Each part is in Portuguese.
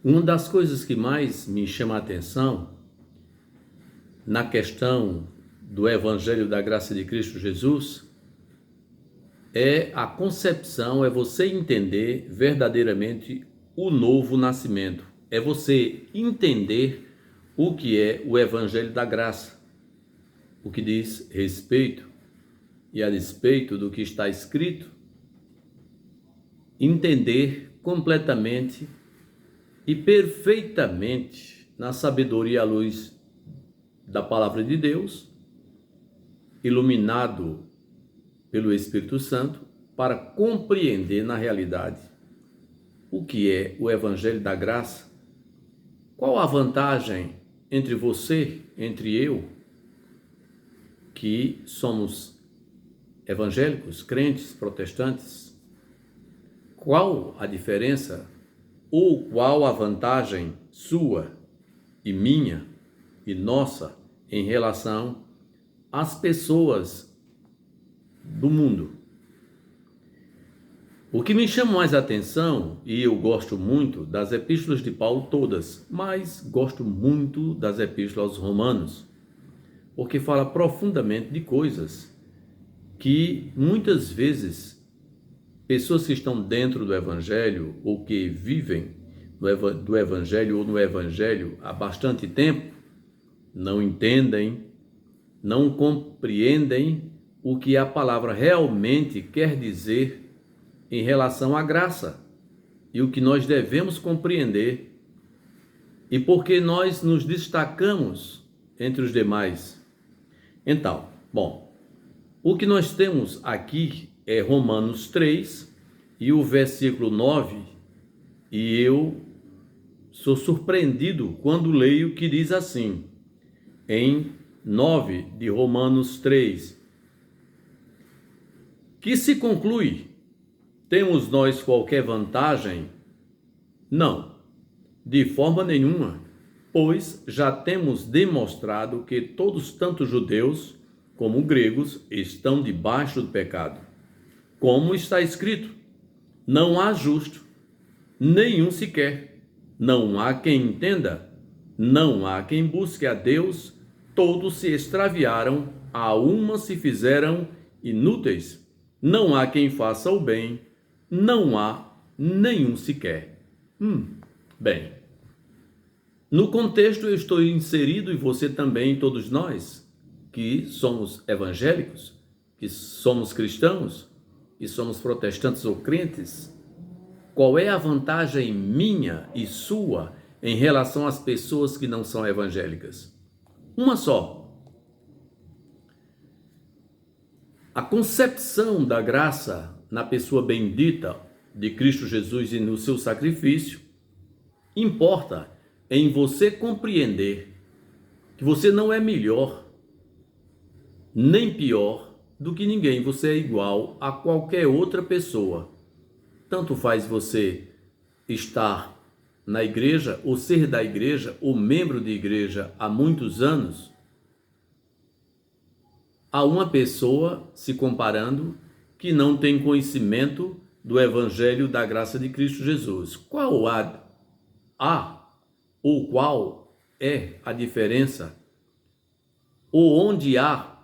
Uma das coisas que mais me chama a atenção na questão do Evangelho da Graça de Cristo Jesus é a concepção, é você entender verdadeiramente o novo nascimento. É você entender o que é o Evangelho da Graça, o que diz respeito e a despeito do que está escrito, entender completamente e perfeitamente na sabedoria à luz da palavra de Deus, iluminado pelo Espírito Santo, para compreender na realidade o que é o Evangelho da Graça, qual a vantagem entre você, entre eu, que somos evangélicos, crentes, protestantes, qual a diferença ou qual a vantagem sua e minha e nossa em relação às pessoas do mundo. O que me chama mais a atenção, e eu gosto muito das epístolas de Paulo todas, mas gosto muito das epístolas aos Romanos, porque fala profundamente de coisas que muitas vezes pessoas que estão dentro do Evangelho ou que vivem do Evangelho ou no Evangelho há bastante tempo não entendem, não compreendem o que a palavra realmente quer dizer em relação à graça e o que nós devemos compreender e por que nós nos destacamos entre os demais. Então, o que nós temos aqui é Romanos 3 e o versículo 9, e eu sou surpreendido quando leio que diz assim, em 9 de Romanos 3, que se conclui: temos nós qualquer vantagem? Não, de forma nenhuma, pois já temos demonstrado que todos, tanto judeus como gregos, estão debaixo do pecado. Como está escrito, não há justo, nenhum sequer, não há quem entenda, não há quem busque a Deus, todos se extraviaram, a uma se fizeram inúteis, não há quem faça o bem, não há nenhum sequer. Bem, no contexto eu estou inserido, e você também, todos nós, que somos evangélicos, que somos cristãos, e somos protestantes ou crentes. Qual é a vantagem minha e sua em relação às pessoas que não são evangélicas? Uma só. A concepção da graça na pessoa bendita de Cristo Jesus e no seu sacrifício importa em você compreender que você não é melhor nem pior do que ninguém, você é igual a qualquer outra pessoa. Tanto faz você estar na igreja, ou ser da igreja, ou membro de igreja há muitos anos, a uma pessoa, se comparando, que não tem conhecimento do Evangelho da Graça de Cristo Jesus. Qual ou qual é a diferença? Ou onde há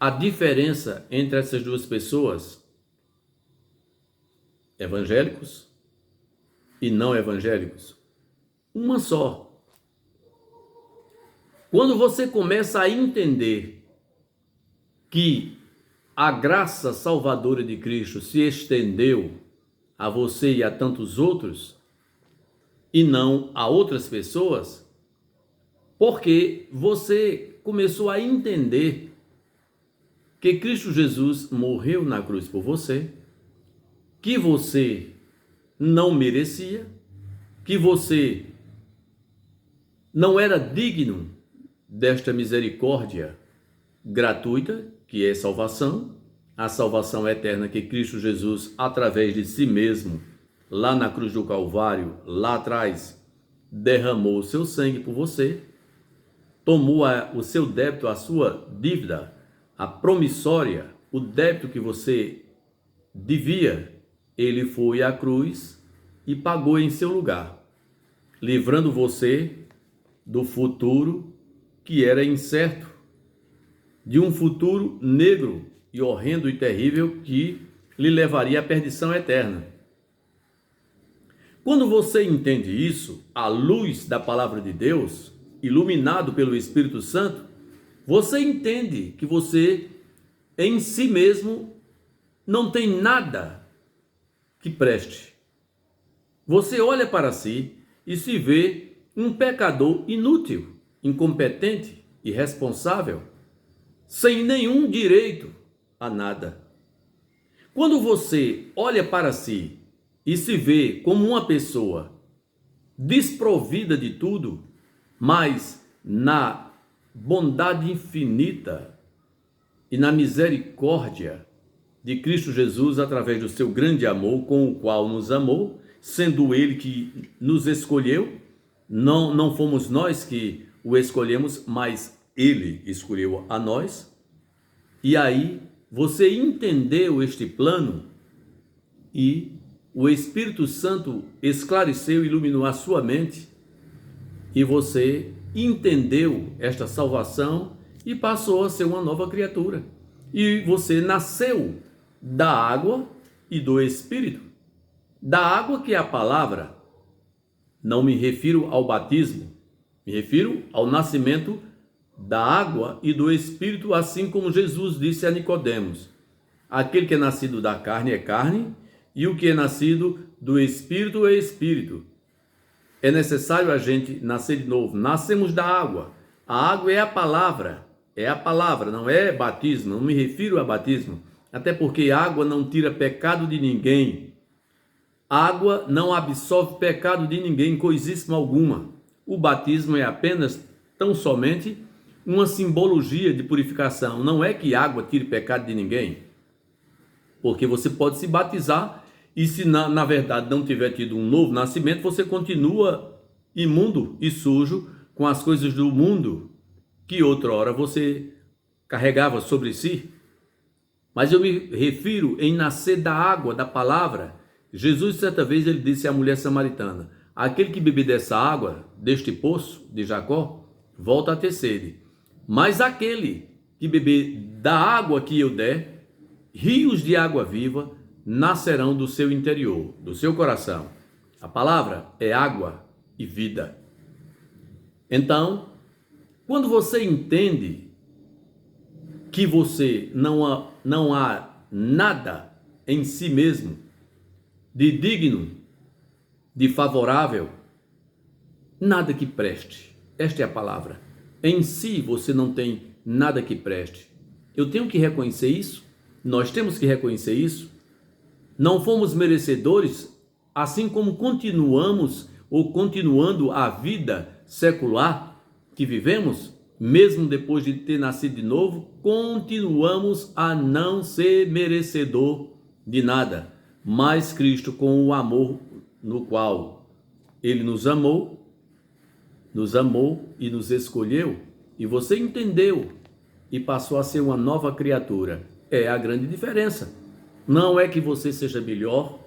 a diferença entre essas duas pessoas? Evangélicos e não evangélicos? Uma só. Quando você começa a entender que a graça salvadora de Cristo se estendeu a você e a tantos outros, e não a outras pessoas, porque você começou a entender que Cristo Jesus morreu na cruz por você, que você não merecia, que você não era digno desta misericórdia gratuita, que é salvação, a salvação eterna que Cristo Jesus, através de si mesmo, lá na cruz do Calvário, lá atrás, derramou o seu sangue por você, tomou o seu débito, a sua dívida, a promissória, o débito que você devia. Ele foi à cruz e pagou em seu lugar, livrando você do futuro que era incerto, de um futuro negro e horrendo e terrível que lhe levaria à perdição eterna. Quando você entende isso, à luz da palavra de Deus, iluminado pelo Espírito Santo, você entende que você em si mesmo não tem nada que preste. Você olha para si e se vê um pecador inútil, incompetente, irresponsável, sem nenhum direito a nada. Quando você olha para si e se vê como uma pessoa desprovida de tudo, mas na bondade infinita e na misericórdia de Cristo Jesus, através do seu grande amor com o qual nos amou, sendo Ele que nos escolheu, não fomos nós que o escolhemos, mas Ele escolheu a nós. E aí você entendeu este plano e o Espírito Santo esclareceu e iluminou a sua mente e você entendeu esta salvação e passou a ser uma nova criatura. E você nasceu da água e do Espírito. Da água, que é a palavra. Não me refiro ao batismo, me refiro ao nascimento da água e do Espírito, assim como Jesus disse a Nicodemos: aquele que é nascido da carne é carne, e o que é nascido do Espírito é Espírito. É necessário a gente nascer de novo. Nascemos da água. A água é a palavra, não é batismo, não me refiro a batismo, até porque água não tira pecado de ninguém. Água não absolve pecado de ninguém, coisíssima alguma. O batismo é apenas, tão somente, uma simbologia de purificação. Não é que água tire pecado de ninguém, porque você pode se batizar e se na verdade não tiver tido um novo nascimento, você continua imundo e sujo com as coisas do mundo que outrora você carregava sobre si. Mas eu me refiro em nascer da água, da palavra. Jesus, certa vez, ele disse à mulher samaritana: aquele que beber dessa água, deste poço de Jacó, volta a ter sede. Mas aquele que beber da água que eu der, rios de água viva nascerão do seu interior, do seu coração. A palavra é água e vida. Então, quando você entende que você não há nada em si mesmo de digno, de favorável, nada que preste. Esta é a palavra. Em si você não tem nada que preste. Eu tenho que reconhecer isso. Nós temos que reconhecer isso. Não fomos merecedores, assim como continuando a vida secular que vivemos, mesmo depois de ter nascido de novo, continuamos a não ser merecedor de nada. Mas Cristo, com o amor no qual Ele nos amou e nos escolheu, e você entendeu e passou a ser uma nova criatura. É a grande diferença. Não é que você seja melhor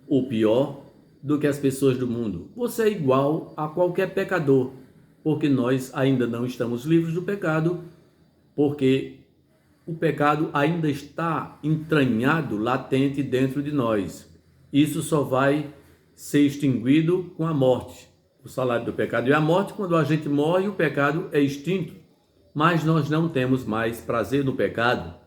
ou pior do que as pessoas do mundo. Você é igual a qualquer pecador, porque nós ainda não estamos livres do pecado, porque o pecado ainda está entranhado, latente dentro de nós. Isso só vai ser extinguido com a morte. O salário do pecado é a morte. Quando a gente morre, o pecado é extinto. Mas nós não temos mais prazer no pecado.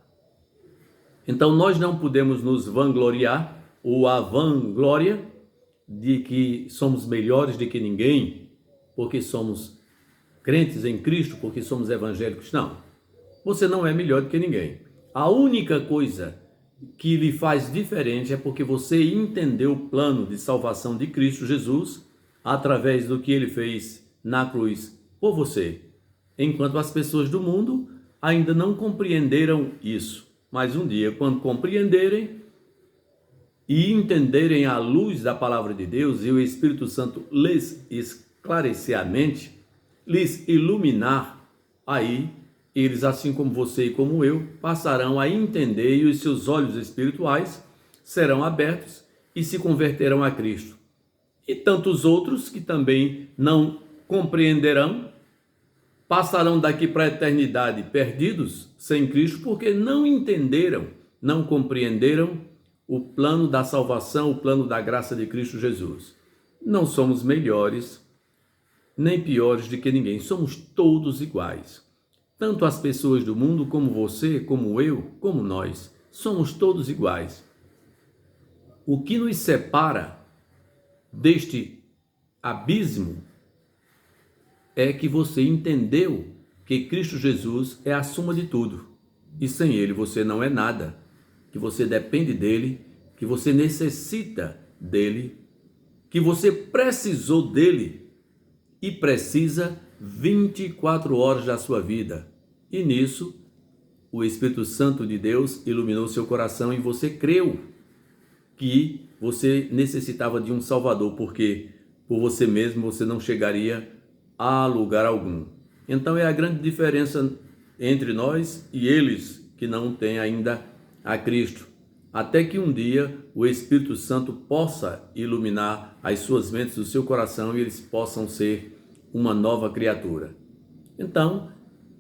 Então nós não podemos nos vangloriar, ou a vanglória de que somos melhores do que ninguém, porque somos crentes em Cristo, porque somos evangélicos. Não, você não é melhor do que ninguém. A única coisa que lhe faz diferente é porque você entendeu o plano de salvação de Cristo Jesus, através do que Ele fez na cruz por você. Enquanto as pessoas do mundo ainda não compreenderam isso. Mas um dia, quando compreenderem e entenderem à luz da palavra de Deus e o Espírito Santo lhes esclarecer a mente, lhes iluminar, aí eles, assim como você e como eu, passarão a entender e os seus olhos espirituais serão abertos e se converterão a Cristo. E tantos outros que também não compreenderão, passarão daqui para a eternidade perdidos sem Cristo, porque não entenderam, não compreenderam o plano da salvação, o plano da graça de Cristo Jesus. Não somos melhores nem piores do que ninguém, somos todos iguais. Tanto as pessoas do mundo, como você, como eu, como nós, somos todos iguais. O que nos separa deste abismo é que você entendeu que Cristo Jesus é a suma de tudo. E sem Ele você não é nada. Que você depende dEle, que você necessita dEle, que você precisou dEle e precisa 24 horas da sua vida. E nisso, o Espírito Santo de Deus iluminou seu coração e você creu que você necessitava de um Salvador, porque por você mesmo você não chegaria a lugar algum. Então é a grande diferença entre nós e eles que não têm ainda a Cristo. Até que um dia o Espírito Santo possa iluminar as suas mentes, o seu coração, e eles possam ser uma nova criatura. Então,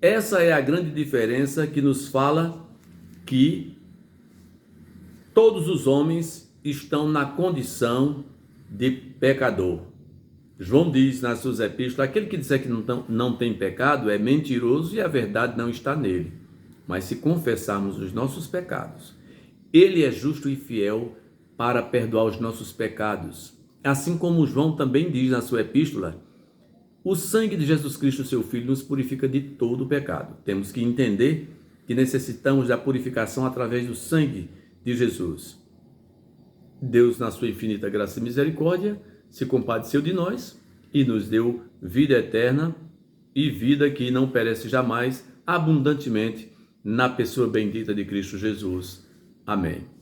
essa é a grande diferença que nos fala que todos os homens estão na condição de pecador. João diz nas suas epístolas, aquele que disser que não tem pecado é mentiroso e a verdade não está nele. Mas se confessarmos os nossos pecados, Ele é justo e fiel para perdoar os nossos pecados. Assim como João também diz na sua epístola, o sangue de Jesus Cristo, seu Filho, nos purifica de todo o pecado. Temos que entender que necessitamos da purificação através do sangue de Jesus. Deus, na sua infinita graça e misericórdia, se compadeceu de nós e nos deu vida eterna e vida que não perece jamais, abundantemente, na pessoa bendita de Cristo Jesus. Amém.